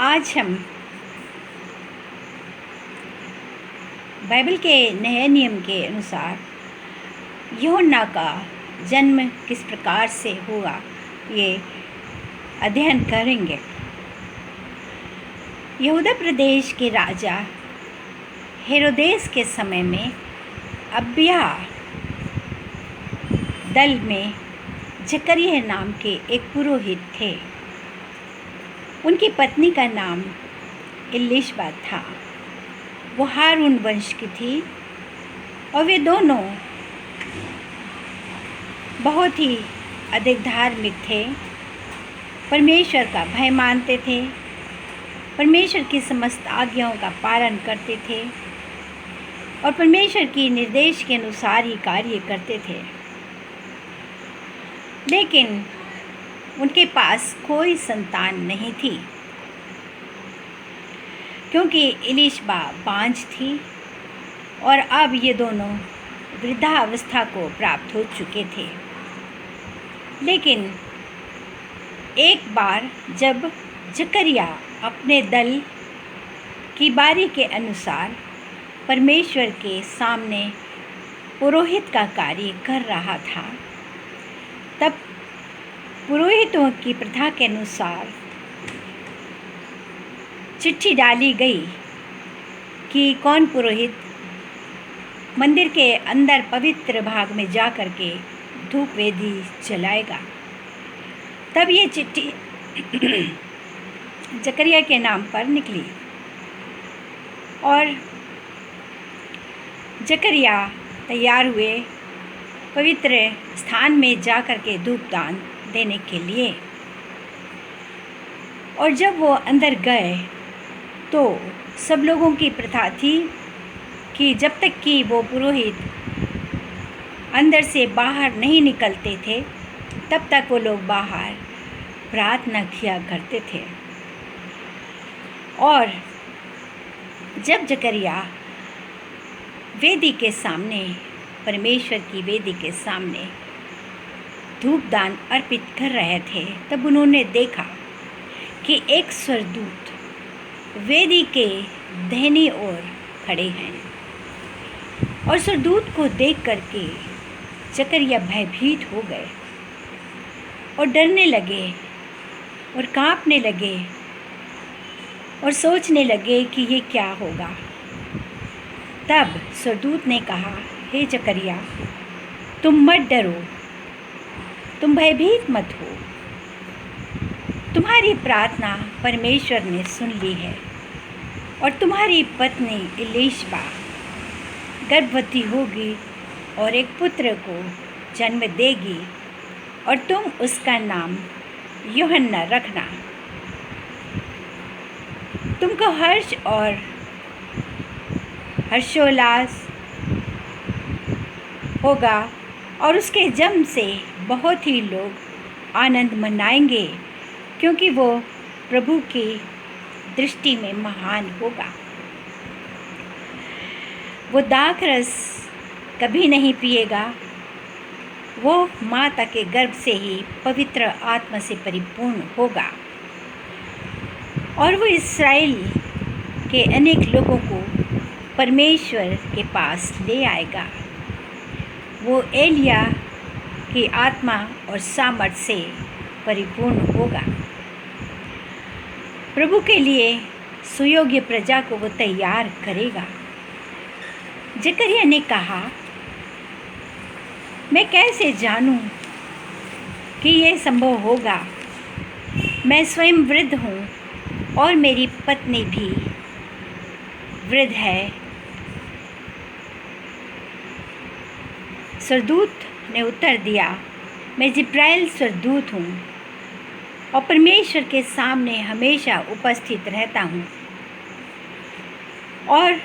आज हम बाइबल के नए नियम के अनुसार यूहन्ना का जन्म किस प्रकार से हुआ ये अध्ययन करेंगे। यहूदा प्रदेश के राजा हेरोदेस के समय में अबिय्याह दल में जकरिया नाम के एक पुरोहित थे। उनकी पत्नी का नाम एलीशबा था। वो हारून वंश की थी और वे दोनों बहुत ही अधिक धार्मिक थे। परमेश्वर का भय मानते थे, परमेश्वर की समस्त आज्ञाओं का पालन करते थे और परमेश्वर की निर्देश के अनुसार ही कार्य करते थे। लेकिन उनके पास कोई संतान नहीं थी, क्योंकि एलीशबा बांझ थी और अब ये दोनों वृद्धावस्था को प्राप्त हो चुके थे। लेकिन एक बार जब जकरिया अपने दल की बारी के अनुसार परमेश्वर के सामने पुरोहित का कार्य कर रहा था, तब पुरोहितों की प्रथा के अनुसार चिट्ठी डाली गई कि कौन पुरोहित मंदिर के अंदर पवित्र भाग में जा कर के धूप वेदी जलाएगा। तब ये चिट्ठी जकरिया के नाम पर निकली और जकरिया तैयार हुए पवित्र स्थान में जा कर के धूपदान देने के लिए। और जब वो अंदर गए तो सब लोगों की प्रथा थी कि जब तक कि वो पुरोहित अंदर से बाहर नहीं निकलते थे तब तक वो लोग बाहर प्रार्थना किया करते थे। और जब जकरिया वेदी के सामने, परमेश्वर की वेदी के सामने धूपदान अर्पित कर रहे थे, तब उन्होंने देखा कि एक स्वर्गदूत वेदी के दाहिनी ओर खड़े हैं। और स्वर्गदूत को देख करके जकरिया भयभीत हो गए और डरने लगे और कांपने लगे और सोचने लगे कि ये क्या होगा। तब स्वर्गदूत ने कहा, हे जकरिया, तुम मत डरो, तुम भयभीत मत हो। तुम्हारी प्रार्थना परमेश्वर ने सुन ली है और तुम्हारी पत्नी एलीशबा गर्भवती होगी और एक पुत्र को जन्म देगी और तुम उसका नाम यूहन्ना रखना। तुमको हर्ष और हर्षोल्लास होगा और उसके जन्म से बहुत ही लोग आनंद मनाएंगे, क्योंकि वो प्रभु की दृष्टि में महान होगा। वो दाखरस कभी नहीं पिएगा, वो माता के गर्भ से ही पवित्र आत्मा से परिपूर्ण होगा और वो इस्राएल के अनेक लोगों को परमेश्वर के पास ले आएगा। वो एलिया की आत्मा और सामर्थ से परिपूर्ण होगा। प्रभु के लिए सुयोग्य प्रजा को वो तैयार करेगा। जकरिया ने कहा, मैं कैसे जानूं कि ये संभव होगा? मैं स्वयं वृद्ध हूँ और मेरी पत्नी भी वृद्ध है। स्वर्गदूत ने उत्तर दिया, मैं जिब्राइल स्वर्गदूत हूँ और परमेश्वर के सामने हमेशा उपस्थित रहता हूँ और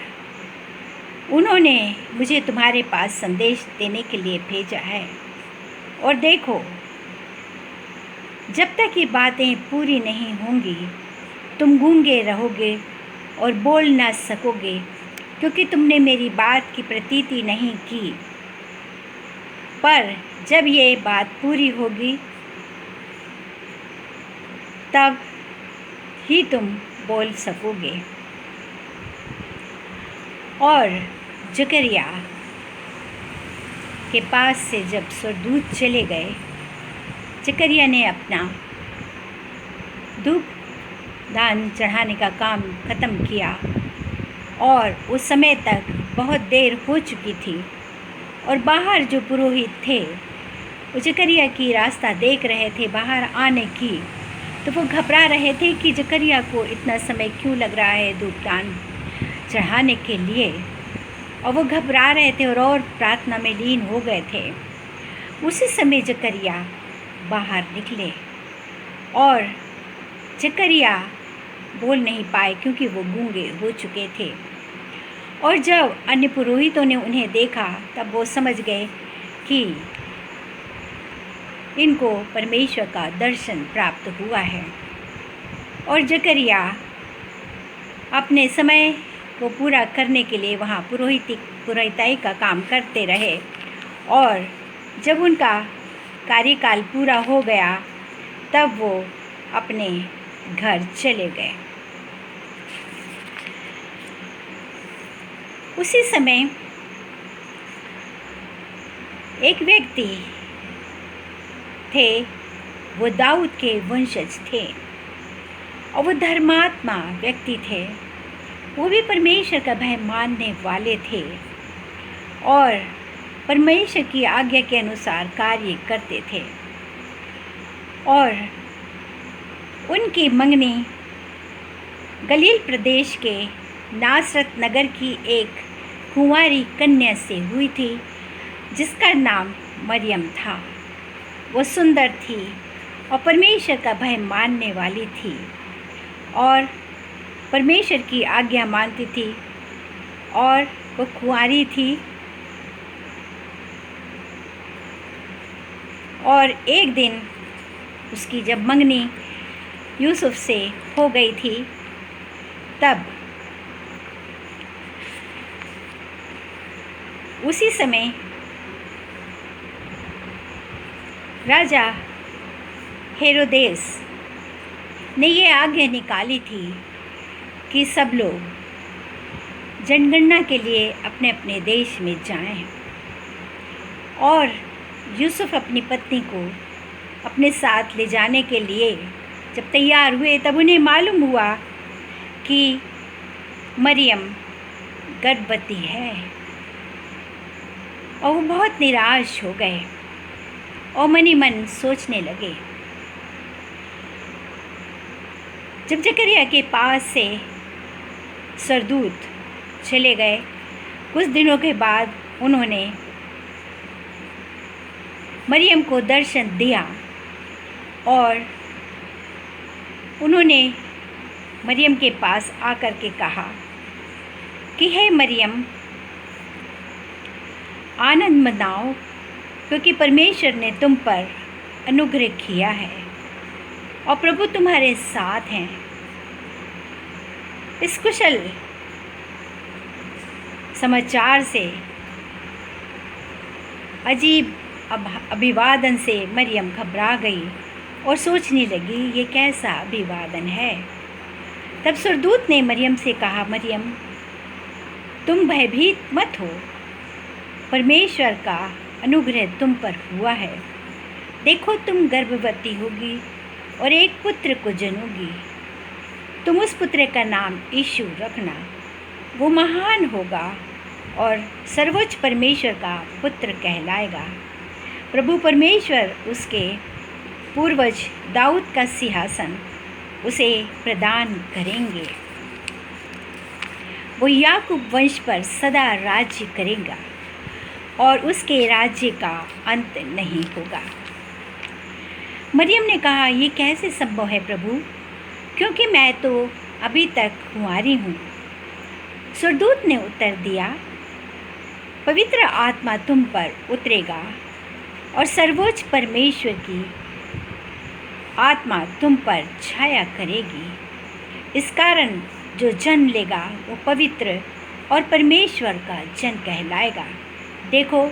उन्होंने मुझे तुम्हारे पास संदेश देने के लिए भेजा है। और देखो, जब तक ये बातें पूरी नहीं होंगी तुम गूंगे रहोगे और बोल ना सकोगे, क्योंकि तुमने मेरी बात की प्रतीति नहीं की। पर जब ये बात पूरी होगी तब ही तुम बोल सकोगे। और जकरिया के पास से जब स्वर्गदूत चले गए, जकरिया ने अपना धूप दान चढ़ाने का काम ख़त्म किया और उस समय तक बहुत देर हो चुकी थी। और बाहर जो पुरोहित थे वो जकरिया की रास्ता देख रहे थे बाहर आने की, तो वो घबरा रहे थे कि जकरिया को इतना समय क्यों लग रहा है धूपदान चढ़ाने के लिए, और वो घबरा रहे थे और प्रार्थना में लीन हो गए थे। उसी समय जकरिया बाहर निकले और जकरिया बोल नहीं पाए क्योंकि वो गूंगे हो चुके थे। और जब अन्य पुरोहितों ने उन्हें देखा तब वो समझ गए कि इनको परमेश्वर का दर्शन प्राप्त हुआ है। और जकरिया अपने समय को पूरा करने के लिए वहाँ पुरोहिताई का काम करते रहे, और जब उनका कार्यकाल पूरा हो गया तब वो अपने घर चले गए। उसी समय एक व्यक्ति थे, वो दाऊद के वंशज थे और वो धर्मात्मा व्यक्ति थे। वो भी परमेश्वर का भय मानने वाले थे और परमेश्वर की आज्ञा के अनुसार कार्य करते थे। और उनकी मंगनी गलील प्रदेश के नासरत नगर की एक कुंवारी कन्या से हुई थी जिसका नाम मरियम था। वो सुंदर थी और परमेश्वर का भय मानने वाली थी और परमेश्वर की आज्ञा मानती थी, और वो कुंवारी थी। और एक दिन उसकी जब मंगनी यूसुफ से हो गई थी तब उसी समय राजा हेरोदेस ने ये आज्ञा निकाली थी कि सब लोग जनगणना के लिए अपने अपने देश में जाएं। और यूसुफ अपनी पत्नी को अपने साथ ले जाने के लिए जब तैयार हुए तब उन्हें मालूम हुआ कि मरियम गर्भवती है, और वो बहुत निराश हो गए और मनी मन सोचने लगे। जब जकरिया के पास से स्वर्गदूत चले गए, कुछ दिनों के बाद उन्होंने मरियम को दर्शन दिया और उन्होंने मरियम के पास आकर के कहा कि हे मरियम, आनंद मनाओ क्योंकि परमेश्वर ने तुम पर अनुग्रह किया है और प्रभु तुम्हारे साथ हैं। इस कुशल समाचार से अजीब अभिवादन से मरियम घबरा गई और सोचने लगी ये कैसा अभिवादन है। तब स्वर्गदूत ने मरियम से कहा, मरियम तुम भयभीत मत हो, परमेश्वर का अनुग्रह तुम पर हुआ है। देखो तुम गर्भवती होगी और एक पुत्र को जनोगी। तुम उस पुत्र का नाम यीशु रखना। वो महान होगा और सर्वोच्च परमेश्वर का पुत्र कहलाएगा। प्रभु परमेश्वर उसके पूर्वज दाऊद का सिंहासन उसे प्रदान करेंगे। वो याकूब वंश पर सदा राज्य करेगा और उसके राज्य का अंत नहीं होगा। मरियम ने कहा, ये कैसे संभव है प्रभु, क्योंकि मैं तो अभी तक कुंवारी हूँ। स्वर्गदूत ने उत्तर दिया, पवित्र आत्मा तुम पर उतरेगा और सर्वोच्च परमेश्वर की आत्मा तुम पर छाया करेगी। इस कारण जो जन्म लेगा वो पवित्र और परमेश्वर का जन कहलाएगा। देखो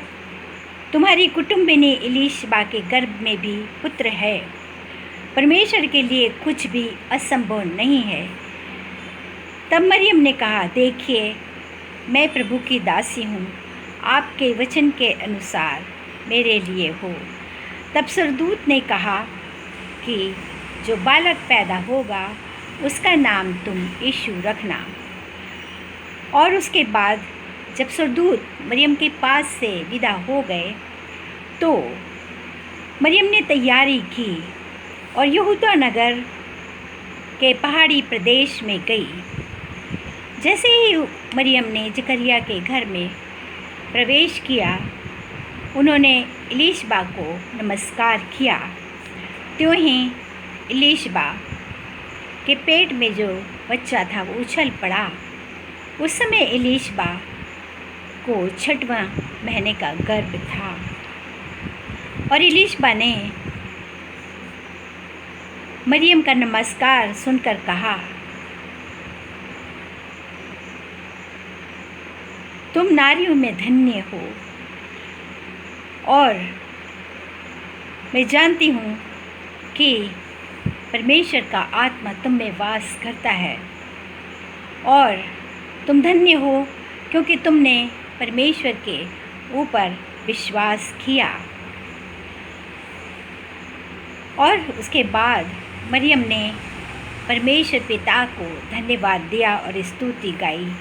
तुम्हारी कुटुंबिनी इलीशबा के गर्भ में भी पुत्र है। परमेश्वर के लिए कुछ भी असंभव नहीं है। तब मरियम ने कहा, देखिए, मैं प्रभु की दासी हूँ, आपके वचन के अनुसार मेरे लिए हो। तब स्वर्गदूत ने कहा कि जो बालक पैदा होगा उसका नाम तुम यीशु रखना। और उसके बाद जब स्वर्गदूत मरियम के पास से विदा हो गए तो मरियम ने तैयारी की और यहूदा नगर के पहाड़ी प्रदेश में गई। जैसे ही मरियम ने जकरिया के घर में प्रवेश किया, उन्होंने एलीशबा को नमस्कार किया। त्यों ही एलीशबा के पेट में जो बच्चा था वो उछल पड़ा। उस समय एलीशबा को 6वां महीने का गर्भ था और एलीशबा ने मरियम का नमस्कार सुनकर कहा, तुम नारियों में धन्य हो और मैं जानती हूँ कि परमेश्वर का आत्मा तुम में वास करता है और तुम धन्य हो क्योंकि तुमने परमेश्वर के ऊपर विश्वास किया। और उसके बाद मरियम ने परमेश्वर पिता को धन्यवाद दिया और स्तुति गाई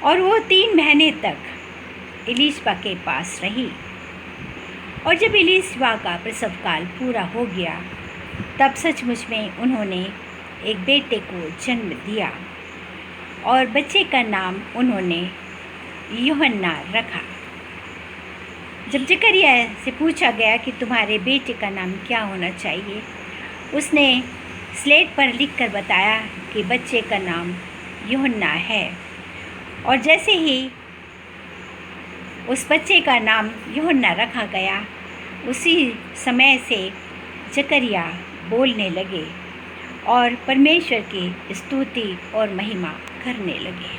और वो 3 महीने तक एलीशबा के पास रही। और जब एलीशबा का प्रसव काल पूरा हो गया तब सचमुच में उन्होंने एक बेटे को जन्म दिया और बच्चे का नाम उन्होंने यूहन्ना रखा। जब जकरिया से पूछा गया कि तुम्हारे बेटे का नाम क्या होना चाहिए, उसने स्लेट पर लिखकर बताया कि बच्चे का नाम यूहन्ना है। और जैसे ही उस बच्चे का नाम यूहन्ना रखा गया, उसी समय से जकरिया बोलने लगे और परमेश्वर की स्तुति और महिमा करने लगे।